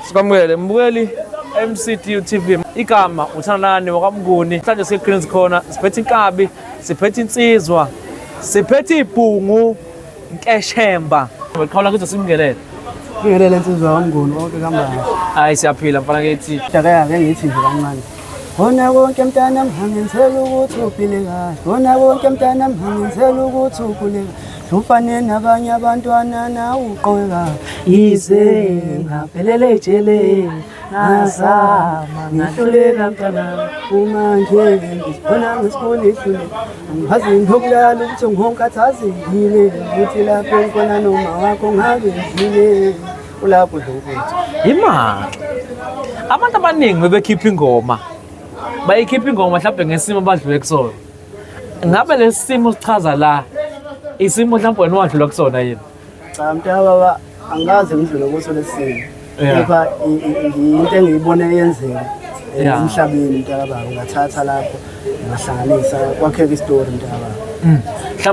sikwamukele mbukeli MCTU TV. Igama uThandani wakwaMnguni. Manje siqinisa khona siphethe inkabi, siphethe insizwa, siphethe ibhungu, Nkeshemba. Weqhaula ukuthi simngelele. Ngingelele insizwa kaMnguni konke kamba. Hayi siyaphila mfana kethi. Ake ngithi nje kancane. Khona konke mntanami ngangenzela ukuthi uphile kahle. Khona konke mntanami ngangenzela ukuthi ukhule kahle. Ufane nabanye abantwana nawe uqoka yize ngaphelele ejele nazama ngihluleka mntana manje ngibona ngisikole angihazi ngokulala ukuthi ngihonkathazekile ukuthi lapho khona noma wakho ngabe ngile ulapho dlokuthu imali abantu abaningi bebekhipha ingoma bayikhipha ingoma mhlawumbe ngesimo abadlule kusona ngabe lesimo sichaza la isimo mhlawumbe wena wadlula kusona yini cha mntaba angazi ngidlule kuso lesimo kepha into engiyibona yenzeka emhlabeni mntaba ungathatha lapho ngahlanganisa kwakheka istory mntaba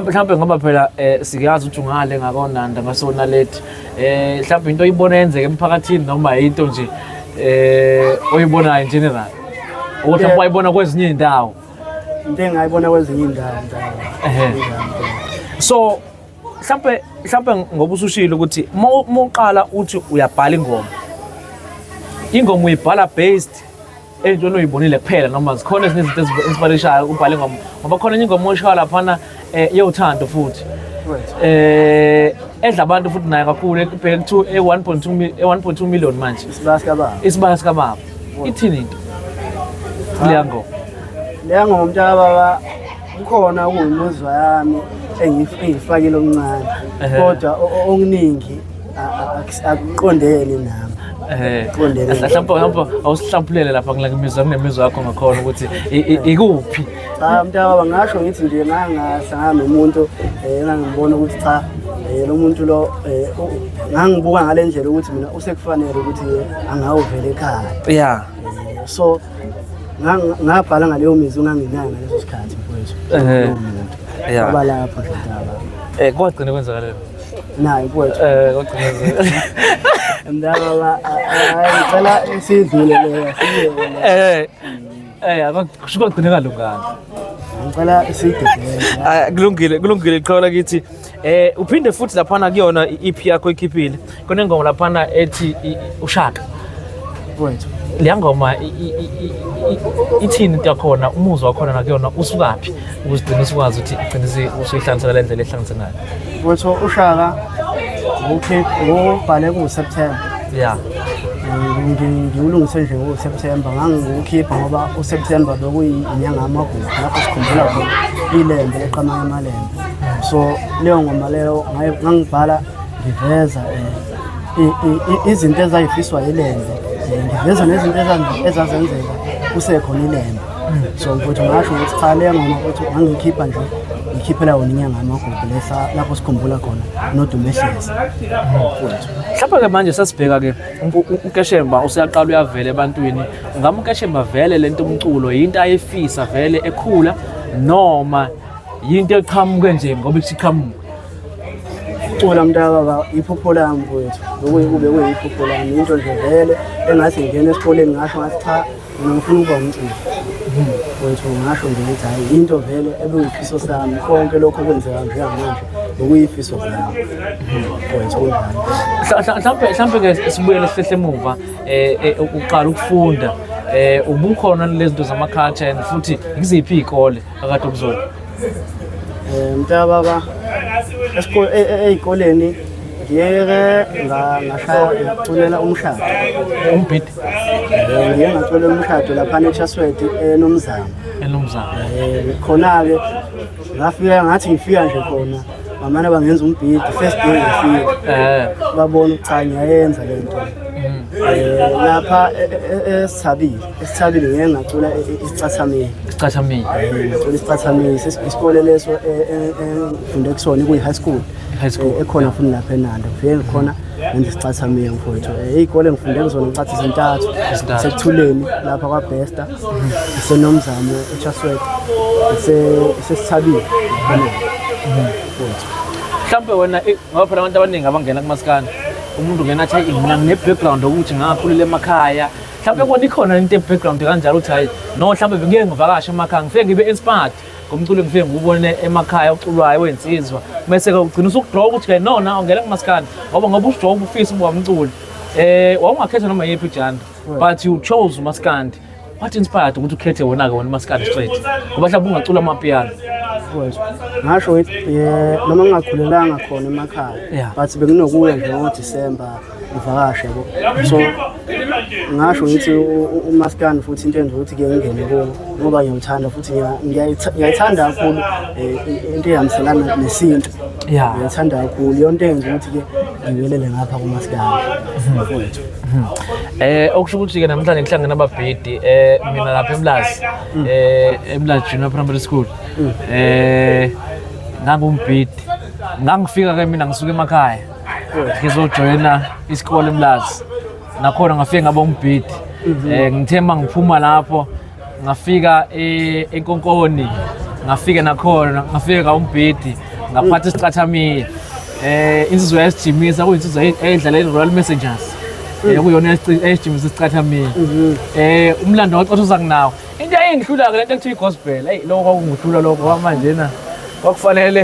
mhlawumbe ngoba phela siyazi ukuthi ungale ngakonanda ngasona lethi mhlawumbe into oyibona yenzeka emphakathini noma into nje oyibona in general ukuthi bayibona kwezinye indawo into engayibona kwezinye indawo mntaba so mhlawumbe ngoba usushilo ukuthi mawuqala uthi uyabhala ingoma uyibhala based entweni oyibonile kuphela noma zikhona ezinye izinto ezibaleshayo ubhala ingoma ngoba khona ingoma oshaya laphana yothando futhi edla abantu futhi naye kakhulu ebheke ku 1.2 million manje isibaya sikababa ithini into leya ngoma mntaba ukhona ukuyimuzwa yami engiyifakile omncane kodwa okuningi akuqondene nami mhlawumbe awusihlaphulele lapha kunemizwa yakho ngakhona ukuthi ikuphi cha mntaba ngasho ngithi nje ngangahlangana nomuntu engangibona ukuthi cha lo muntu lo ngangibuka ngale ndlela ukuthi mina usekufanele ukuthi angawuvela ekhaya so ngabhala ngaleyo mizwa nganginayo ngaleso sikhathi mfowethu ngoba lapho mntaba kwagcina kwenzakala nayi mfowethu kwagcina mntaba ngicela sidlule leyo kusho kwagcina kalunganga ngicela sidlule kulungile iqhawe kithi uphinde futhi laphana kuyona iEP yakho ekhiphile kunengoma laphana ethi ushaka mfowethu leya ngoma ithini into yakhona umuzwa wakhona nakuyona usukaphi ukuzigcina ukwazi ukuthi ugcine usuyihlanganisela le ndlela ehlanganise ngayo mfowethu ushaka ubhale kuSeptember ngiwulungise nje ngoSeptember ngangiwukhipha ngoba uSeptember bekuyinyanga yamagugu lapho sikhumbula khona ilembe leqama emalembe so leyo ngoma leyo ngangibhala ngiveza izinto ezayifiswa ilembe ngiveza nezinto ezazenzeka kusekhona ilembe so mfowethu ngasho ukuthi cha leyo ngoma mfowethu ngangikhipha nje ngikhiphela wona inyanga yamagugu lapho sikhumbula khona noDumehlezi mfowethu mhlawumbe-ke manje sasibheka ke uNkeshemba useyaqala uyavela ebantwini ngama uNkeshemba vele lento umculo yinto ayefisa vele ekhula noma yinto eqhamuke nje ngoba isiqhamuke ucula mntaba iphupho lami mfowethu kube kuyiphupho lami into nje vele engathi ngene esikoleni ngasho ngathi cha ngifuna ukuba umculi mfowethu ngasho nje ukuthi hayi into vele ebeyifiso sami konke lokho kwenzeka njengamanje okuyifiso zami mfowethu mhlawumbe-ke sibuyele sihlele emuva uqala ukufunda ubukhona lezi zinto zama-culture and futhi yiziphi iy'kole akade ukuzona mntaba ey'koleni ngiyeke ngashaya ngaculela umshado umbhidi ngiye ngaculela umshado laphana eChaswet eNomzamo khona-ke ngafika ngathi ngifika nje khona bamane bangenza umbhidi first day ngifika babona cha ngiyayenza le nto lapha esithabile ngeke ngacula isicathamile ngicula isicathamile isikole leso engifunde kusona kuyi-high school ekhona futhi lapha eNanda ngifike khona ngenza isicathamile mfowethu iy'kole ngifunde kuzona ngicathi izintathu sekuthuleni lapha kwaBesta iseNomzamo eChaswet isesithabile mhlawumbe wena ngoba phela abantu abaningi abangena kumaskandi umuntu ngena athi mina ngine-background ukuthi ngakhulela emakhaya mhlawumbe kona ikhona into e-background kanjalo ukuthi hayi no mhlawumbe ngike ngivakashe emakhaya ngifike ngibe inspired ngomculo ngifike ngiwubone emakhaya oculwayo wensizwa bese-ke ugcina usukudraw ukuthi-ke nona ungena kumaskandi ngoba usudraw ufisa ukuba umculi wawungakhetha noma yiphi ijanda but you chose umaskandi. What inspired ukuthi ukhethe wona-ke wena umaskandi straight ngoba mhlawumbe ungacula amapiano? Ngasho ukuthi noma ngingakhulelanga khona emakhaya but benginokuya nje ngoDisemba ngivakashe yabo, so ngasho ukuthi umaskandi futhi into enza ukuthi-ke ngingene kuwo ngoba ngiyawuthanda futhi ngiyayithanda kakhulu into ehambiselana nesintu. Ngiyayithanda kakhulu yonke enza ukuthi-ke ngiwelele ngapha kumaskandi mfowethu. Okusho ukuthi-ke namhlanje ngihlangene nababhidi mina lapha eMlazi eMlazi Junior Primary School ngangumbhidi ngangifika-ke mina ngisuka emakhaya ngizojoyina isikole eMlazi nakhona ngafike ngaba umbhidi ngithe uma ngiphuma lapho ngafika eNkonkoni ngafike nakhona ngafike ngawumbhidi ngaphatha isicathamiya insizwa yasijimisa kuyinsizwa eyidlala i-Royal Messengers kuyona eyijimisa isicathamiya umlando wacothuza kunawo into engihlula-ke lento ekuthiwa i-gospel eyi lokho kwakungihlula lokho kwamanjena kwakufanele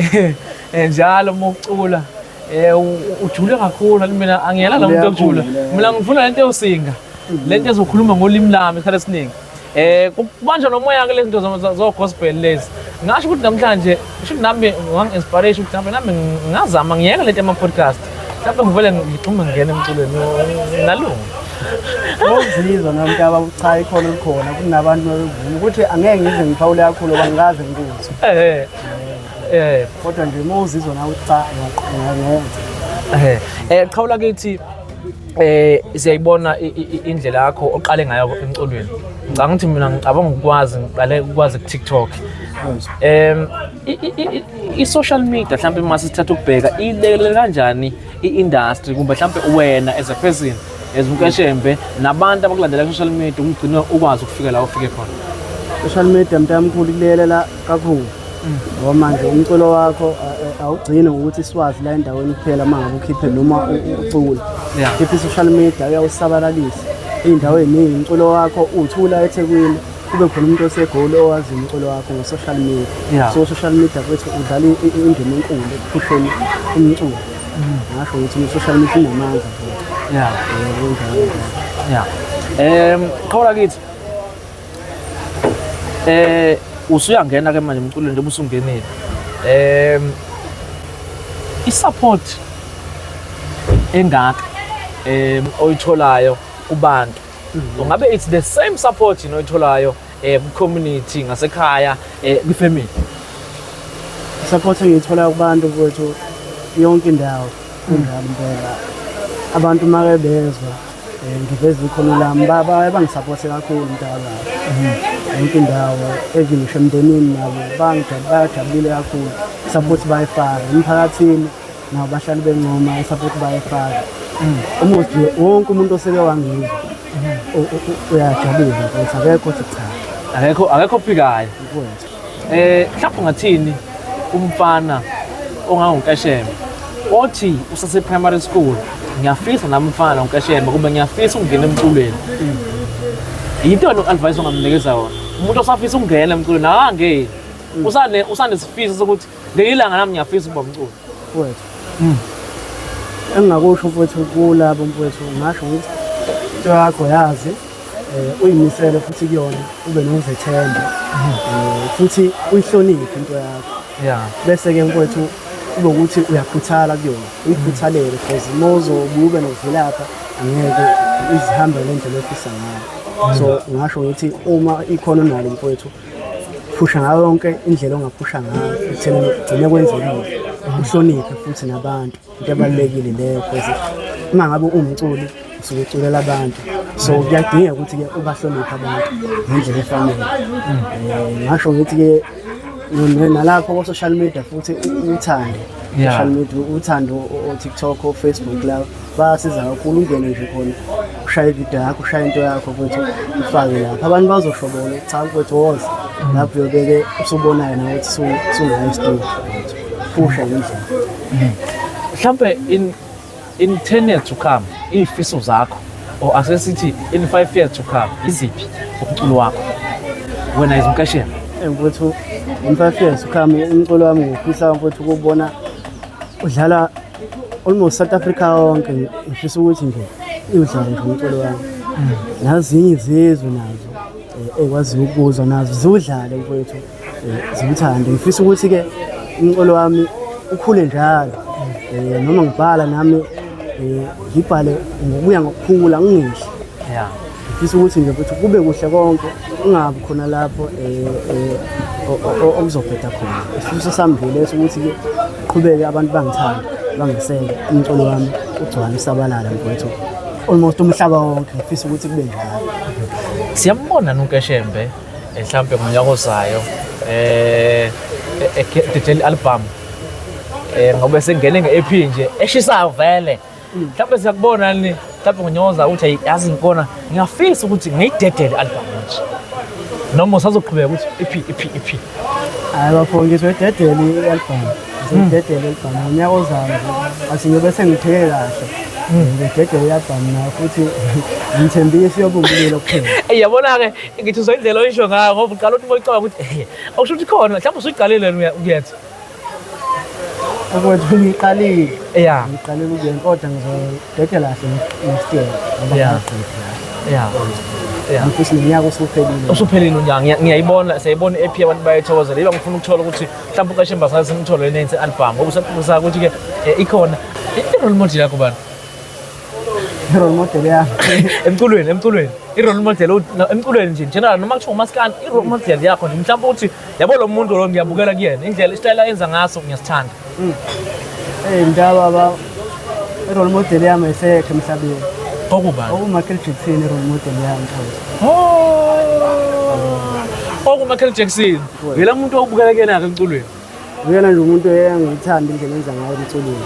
njalo uma ucula ujule kakhulu mina angiyela la muntu okujula mina ngifuna lento yosinga lento ezokhuluma ngolimi lami isikhathi esiningi kubanjwa nomoya-ke lezi zinto zo-gospel lezi ngasho ukuthi namhlanje kusho ukuthi nami ngangi-inspiration ukuthi mhlawumbe nami ngingazama ngiyeka lento yama-podcast mhlawumbe ngivele ngixhume ngingena emculweni nalunga ngokuzizwa nami kaba cha ikhona likhona kunabantu bevuma ukuthi angeke ngize ngiphawule kakhulu bangaze ngikuzwe kodwa nje uma uzizwa nawe cha ngiyayenza. Qhawula kithi siyayibona indlela yakho oqale ngayo emculweni. Ngicabanga ukuthi mina ngicabanga ngiqale ukwazi ku-TikTok. I-social media mhlawumbe uma sithatha ukubheka ilekelela kanjani i-industry kumbe mhlawumbe wena as a person as uMkeshembe nabantu abakulandela ku-social media ukugcina ukwazi ukufika la ufike khona? Social media mntamkhulu kulekelela kakhulu ngoba manje umculo wakho awugcini ukuthi siwazi la endaweni kuphela mangabe ukhiphe noma ucula. Khipha i-social media uyawusabalalisa iy'ndawo ey'ningi umculo wakho uthula eThekwini kube khona umuntu osegoli owazi umculo wakho ngo-social media. So social media kwethu udlala indima enkulu ekuphusheni umculo. Ngasho ukuthi i-social media inamandla Qhawula kithi usuyangena-ke manje emculweni njengoba usungenile i-support engaka oyitholayo kubantu ungabe it's the same support oyitholayo ku-community ngasekhaya kwifamily? I-support engiyitholayo kubantu kwethu yonke indawo kunjalo impela abantu make bezwa ngiveza ikhono lami bangisapothe kakhulu mntaka yonke indawo even ngisho emndenini nabo bayajabulile kakhulu. I-support bayifaka emphakathini nabo bahlali bencoma i-support bayifaka umuthi wonke umuntu oseke wangizwa uyajabula ukuthi akekho ukuthi cha akekho ophikayo. Mhlawumbe ungathini umfana onganguMkeshembe othi usase-primary school ngiyafisa nami umfana uMkeshembe kumbe ngiyafisa ukungena emculweni, yintoni advice ongamnikeza wona umuntu osafisa ukungena emculweni akangeni usanesifiso sokuthi ngelilanga nami ngiyafisa ukuba umculi mfowethu? Engingakusho mfowethu kulabo mfowethu ngasho ukuthi into yakho yazi uyimisele futhi kuyona ube nokuzethemba futhi uyihloniphe into yakho bese-ke mfowethu kube ukuthi uyakhuthala kuyona uyikhuthalele because mozobuya ube nokuvilapha angeke izihambe le ndlela ofisa ngayo. So ngasho ukuthi uma ikhono nalo mfowethu phusha ngayo yonke indlela ongaphusha ngayo ekutheni ugcine kwenzekile uhloniphe futhi nabantu into ebalulekile leyo because uma ngabe umculi usuke uculela abantu so kuyadingeka ukuthi-ke ubahloniphe abantu ngendlela efanele. Ngasho ukuthi-ke nalapho ko-social media futhi uthande social media uthando o-TikTok o-Facebook la bayasiza kakhulu ungene nje khona ushaya ividiyo yakho ushaya into yakho kwethu ufake lapho abantu bazoshobona cha kwethu woza lapho uyobeke usubonayo nawe ukuthi sungayo isitudio phusha ngendlela. Mhlawumbe in 10 years to come iy'fiso zakho or asesithi in 5 years to come iziphi umculo wakho wena izimkashela mfowethu in 5 years ukhambi umculo wami ngifisa mfowethu ukubona udlala almost South Africa wonke. Ngifisa ukuthi nje udlale nje umculo wami nazinye izizwe nazo ekwaziyo ukuzwa nazo ziwudlale mfowethu ziwuthande. Ngifisa ukuthi-ke umculo wami ukhule njalo noma ngibhala nami ngibhale ngokuya ngokukhula ngingihle. Ngifisa ukuthi nje futhi kube kuhle konke ungabi khona lapho okuzobheda khona. Isifiso sami nje leso ukuthi-ke qhubeke abantu bangithanda bangiseke umculo wami ugcwale usabalala mfowethu almost umhlaba wonke. Ngifisa ukuthi kube njalo. Siyambona uNkeshembe mhlambe ngonyaka ozayo edijeli album ngoba sengene nge-EP nje eshisayo vele. Mhlawumbe siyakubona ni mhlawumbe ngonyaka ukuthi yazi ngikona ngiyafisa ukuthi ngiyidedele album nje noma usazoqhubeka ukuthi EP. Hayi bafo ngizodedele i-album. Ngizodedele i-album ngonyaka ozayo athi ngiyobe sengitheke kahle. Ngidedele i-album na futhi ngithembile siyoba umlilo kuphela. Yabona-ke ngithi uzoyindlela oyisho ngayo ngoba uqala ukuthi uyicabanga ukuthi awusho ukuthi khona mhlawumbe usuyiqalile ukuyenza. Ukuthi ngiqalile ya ngiqalile ukuyenza kodwa ngizodedela kahle next year. Ngifisa nonyaka usuphelile unyaka ngiyayibona siyayibona i-EP abantu bayayithokozela. Yiba ngifuna ukuthola ukuthi mhlawumbe uNkeshembe simthole nenze album ngoba usaqinisekisa ukuthi-ke ikhona i-role model yakho bani i-role model yami emculweni i-role model emculweni nje general noma kuthiwa umaskandi i-role model yakho nje mhlawumbe ukuthi yabo lo muntu lo ngiyabukela kuyena indlela isitayela enza ngaso ngiyasithanda. Ndaba i-role model yami esekho emhlabeni. Okubani? Michael Jackson i-role model yami. Michael Jackson yila muntu owubukela kuyena-ke emculweni. Uyena nje umuntu engithanda indlela enza ngayo emculweni.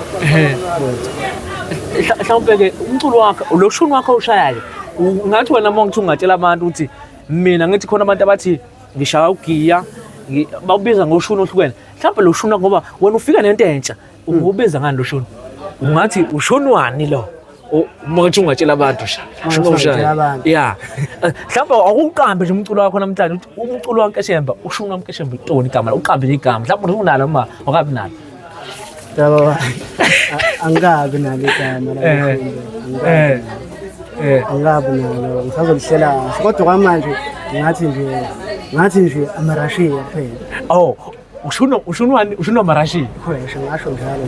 Mhlawumbe-ke umculo wakho lo shuni wakho owushayayo ungathi wena uma ngithi ungatshela abantu ukuthi mina ngithi khona abantu abathi ngishaya ugiya bawubiza ngoshuni ohlukene. Mhlawumbe lo shuni ngoba wena ufika nento entsha ungubiza ngani lo shuni ungathi ushuni wani lo uma ngithi ungatshela abantu ya mhlawumbe akuqambe nje umculo wakho namhlanje ukuthi umculo waNkeshembe ushuni waNkeshembe Ntoni igama la uqambe nje igama mhlawumbe unalo noma awukabi nalo. Yabo angabi nalo igama la angabi nalo ngisazolihlela kodwa kwamanje ngathi nje amarashiya kuphela. Ushuni wamarashi Khweshe ngasho njalo.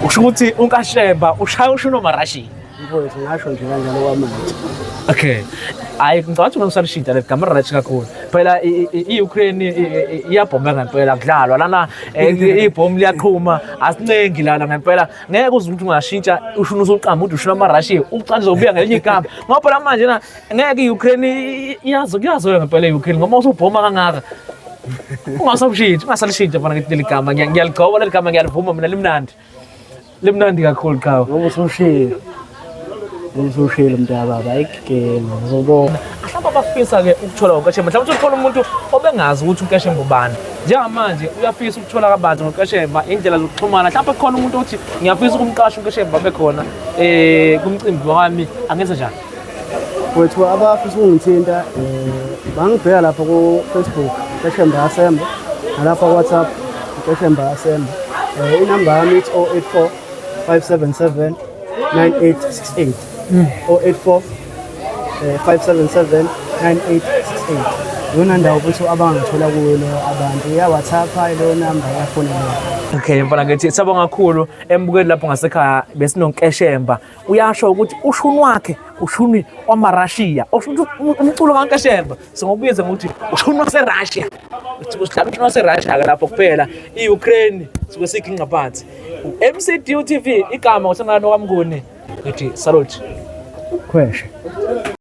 usho ukuthi uNkeshembe ushaya ushuni wamarashi mfowethu ngasho nje kanjalo kwamanje. Okay hayi ngicabanga ukuthi unosalishintsha le gama right kakhulu phela i-Ukraine iyabhomba ngempela kudlalwa lana ibhomu liyaqhuma asinengi lana ngempela ngeke uze ukuthi ungashintsha ushuni usuqamba ukuthi ushuni wamarashi ucala uzobuya ngelinye igama ngoba phela manje na ngeke i-Ukraine iyazoya ngempela i-Ukraine ngoba usubhoma kangaka ungasalishintsha fana ngithi leli gama ngiyaligcoba leli gama ngiyalivuma mina limnandi kakhulu chawo ngoba usushilo mntaba bayigema ngizobona. Mhlawumbe abafisa-ke ukuthola uNkeshembe mhlawumbe uthole umuntu obengazi ukuthi uNkeshembe ubani njengamanje uyafisa ukuthola kabanzi ngoNkeshembe indlela zokuxhumana. Mhlawumbe khona umuntu othi ngiyafisa ukumqasha uNkeshembe abe khona kumcimbi wami angenza njani? Wethu abafisa ukungithinta bangibheka lapha ku-Facebook Nkeshembe Assemble nalapha ku-WhatsApp Nkeshembe Assemble. Inamba yami ithi 084 577 9868 084 577 9868. Yona ndawo futhi abangithola kuyo abantu ya-WhatsApp leyo namba yafonela. Okay mfana ngithi sabonga kakhulu embukeli lapho ngasekhaya besinoNkeshembe uyasho ukuthi ushuni wakhe ushuni wamarashiya usho umculo kaNkeshembe singokubiza ngokuthi ushuni waseRussia usihlala ushuni waseRussia ke lapho kuphela i-Ukraine suke sikhi ngaphansi MCDU TV igama uSangano kaMnguni ngithi salute Khweshe.